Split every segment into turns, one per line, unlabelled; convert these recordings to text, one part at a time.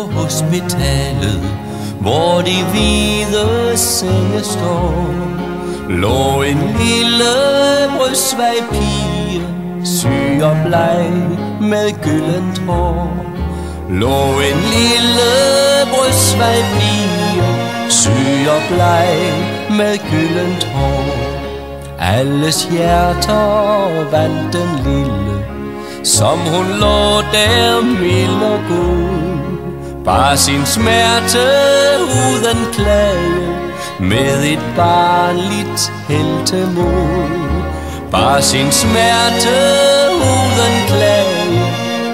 hospitalet, hvor de hvide senge står, lå en lille brystsvag pige, syg og bleg med gyldent hår. Lå en lille brystsvag pige, syg og bleg med gyldent hår. Alles hjerter vandt den lille, som hun lå der mild og god. Bar sin smerte uden klage, med et barnligt heltemod. Bar sin smerte uden klage,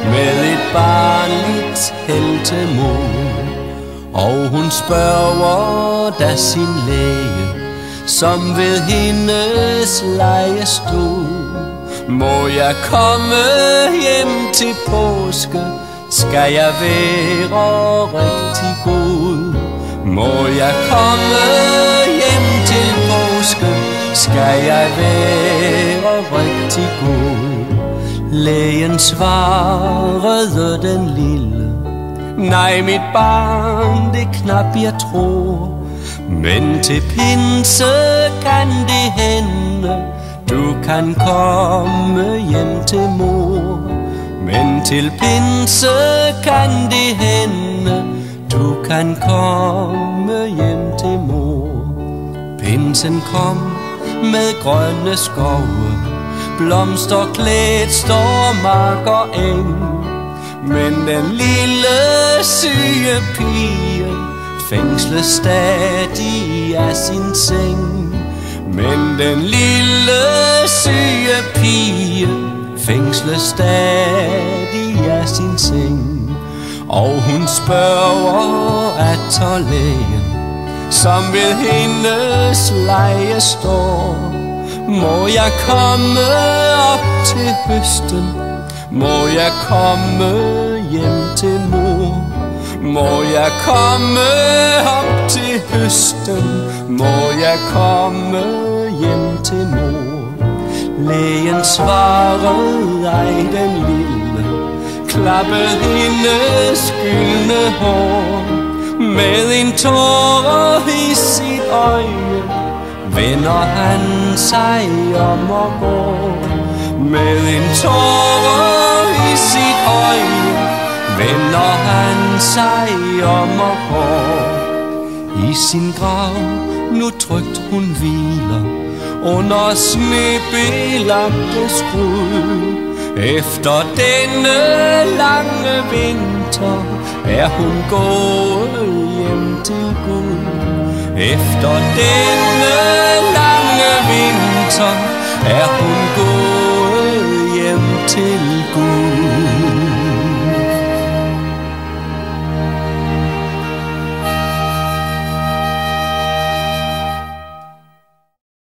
med et barnligt heltemod. Og hun spørger da sin læge, som ved hendes leje stod: må jeg komme hjem til påske? Skal jeg være rigtig god? Må jeg komme hjem til påske? Skal jeg være rigtig god? Lægen svarede den lille: nej, mit barn, det knap jeg tror, men til pinse kan det hende, du kan komme hjem til mor. Men til pinse kan det hende, du kan komme hjem til mor. Pinsen kom med grønne skove, blomsterklædt står mark og eng. Men den lille syge pige fængsles stadig af sin seng. Men den lille syge pige fængsles stadig af sin seng. Og hun spørger atter lægen, som ved hendes leje står: må jeg komme op til høsten? Må jeg komme hjem til mor? Må jeg komme op til høsten? Må jeg komme hjem til mor? Lægen svarede ej, den lille, klappede hendes gyldne hår. Med en tåre i sit øje vender han sig om og går. Med en tåre i sit øje vender han sig om og går. I sin grav nu trygt hun hviler under snebelagte skrud. Efter denne lange vinter er hun gået hjem til Gud. Efter denne lange vinter er hun gået hjem til Gud.